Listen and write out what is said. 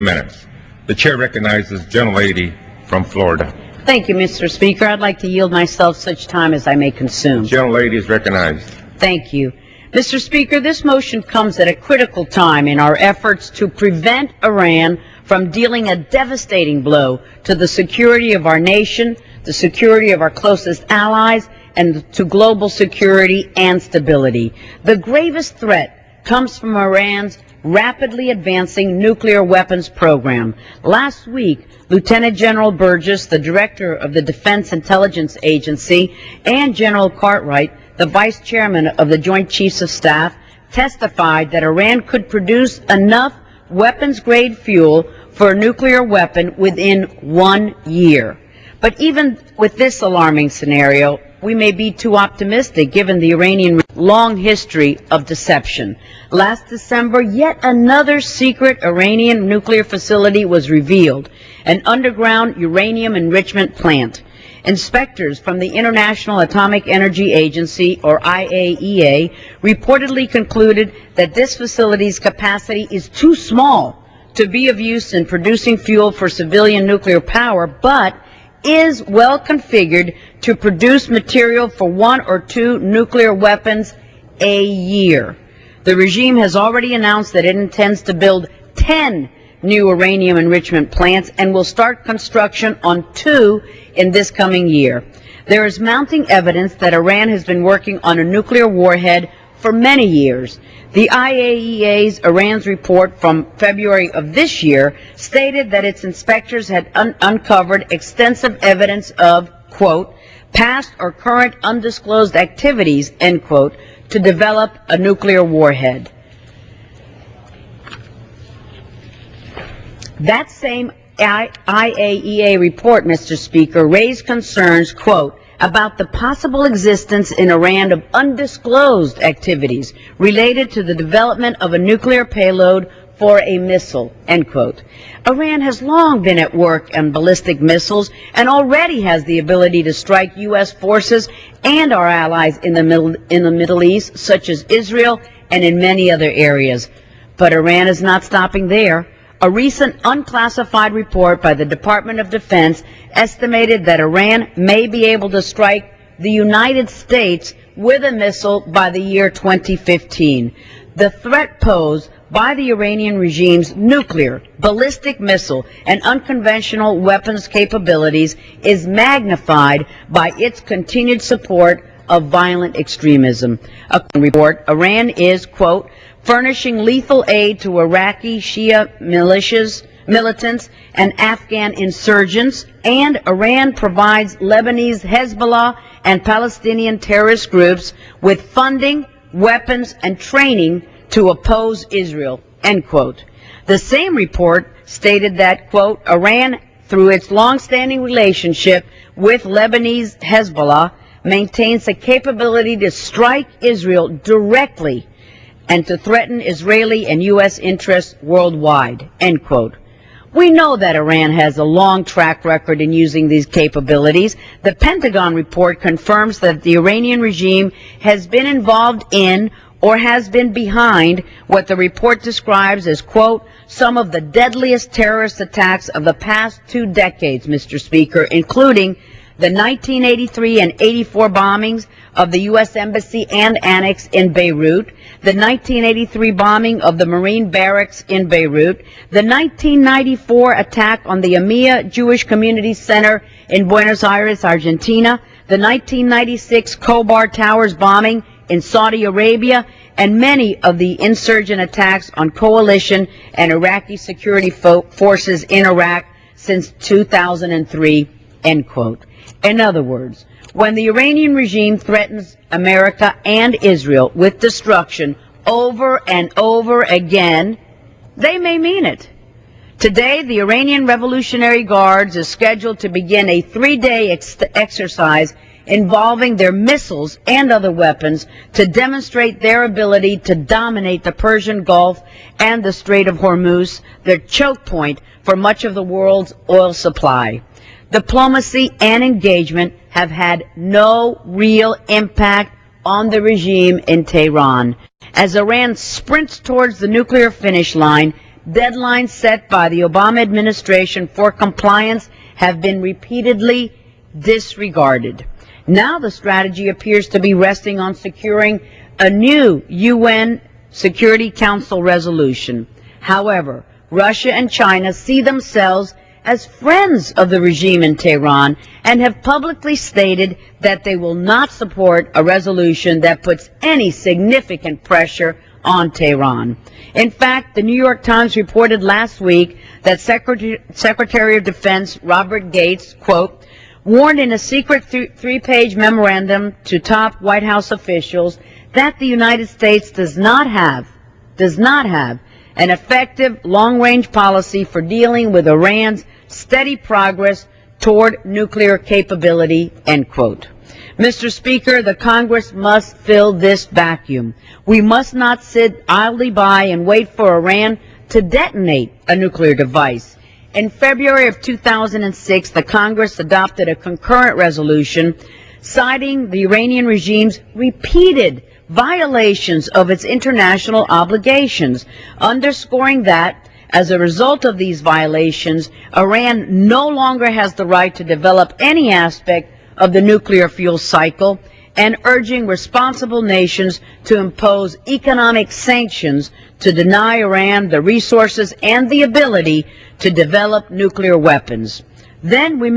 minutes. The chair recognizes Gentlelady from Florida. Thank you, Mr. Speaker. I'd like to yield myself such time as I may consume. Gentlelady is recognized. Thank you. Mr. Speaker, this motion comes at a critical time in our efforts to prevent Iran from dealing a devastating blow to the security of our nation, the security of our closest allies, and to global security and stability. The gravest threat comes from Iran's rapidly advancing nuclear weapons program. Last week, Lieutenant General Burgess, the director of the Defense Intelligence Agency, and General Cartwright, the vice chairman of the Joint Chiefs of Staff, testified that Iran could produce enough weapons-grade fuel for a nuclear weapon within 1 year. But even with this alarming scenario, we may be too optimistic given the Iranian long history of deception. Last December, yet another secret Iranian nuclear facility was revealed, an underground uranium enrichment plant. Inspectors from the International Atomic Energy Agency, or IAEA, reportedly concluded that this facility's capacity is too small to be of use in producing fuel for civilian nuclear power, but is well configured to produce material for 1 or 2 nuclear weapons a year. The regime has already announced that it intends to build 10 new uranium enrichment plants and will start construction on 2 in this coming year. There is mounting evidence that Iran has been working on a nuclear warhead for many years. The IAEA's Iran's report from February of this year stated that its inspectors had uncovered extensive evidence of, quote, past or current undisclosed activities, end quote, to develop a nuclear warhead. That same IAEA report, Mr. Speaker, raised concerns, quote, about the possible existence in Iran of undisclosed activities related to the development of a nuclear payload for a missile, end quote. Iran has long been at work on ballistic missiles and already has the ability to strike U.S. forces and our allies in the Middle East, such as Israel and in many other areas. But Iran is not stopping there. A recent unclassified report by the Department of Defense estimated that Iran may be able to strike the United States with a missile by the year 2015. The threat posed by the Iranian regime's nuclear, ballistic missile, and unconventional weapons capabilities is magnified by its continued support of violent extremism. According to the report, Iran is, quote, furnishing lethal aid to Iraqi Shia militants and Afghan insurgents, and Iran provides Lebanese Hezbollah and Palestinian terrorist groups with funding, weapons, and training to oppose Israel, end quote. The same report stated that, quote, Iran, through its long-standing relationship with Lebanese Hezbollah, maintains a capability to strike Israel directly and to threaten Israeli and U.S. interests worldwide, end quote. We know that Iran has a long track record in using these capabilities. The Pentagon report confirms that the Iranian regime has been involved in or has been behind what the report describes as, quote, some of the deadliest terrorist attacks of the past 2 decades, Mr. Speaker, including the 1983 and 84 bombings of the U.S. Embassy and Annex in Beirut, the 1983 bombing of the Marine Barracks in Beirut, the 1994 attack on the AMIA Jewish Community Center in Buenos Aires, Argentina, the 1996 Khobar Towers bombing in Saudi Arabia, and many of the insurgent attacks on coalition and Iraqi security forces in Iraq since 2003, end quote. In other words, when the Iranian regime threatens America and Israel with destruction over and over again, they may mean it. Today, the Iranian Revolutionary Guards is scheduled to begin a 3-day exercise involving their missiles and other weapons to demonstrate their ability to dominate the Persian Gulf and the Strait of Hormuz, the choke point for much of the world's oil supply. Diplomacy and engagement have had no real impact on the regime in Tehran. As Iran sprints towards the nuclear finish line, deadlines set by the Obama administration for compliance have been repeatedly disregarded. Now the strategy appears to be resting on securing a new UN Security Council resolution. However, Russia and China see themselves as friends of the regime in Tehran and have publicly stated that they will not support a resolution that puts any significant pressure on Tehran. In fact, the New York Times reported last week that Secretary of Defense Robert Gates, quote, warned in a secret three-page memorandum to top White House officials that the United States does not have an effective long-range policy for dealing with Iran's steady progress toward nuclear capability, end quote. Mr. Speaker, the Congress must fill this vacuum. We must not sit idly by and wait for Iran to detonate a nuclear device. In February of 2006, the Congress adopted a concurrent resolution citing the Iranian regime's repeated violations of its international obligations, underscoring that, as a result of these violations, Iran no longer has the right to develop any aspect of the nuclear fuel cycle, and urging responsible nations to impose economic sanctions to deny Iran the resources and the ability to develop nuclear weapons. Then we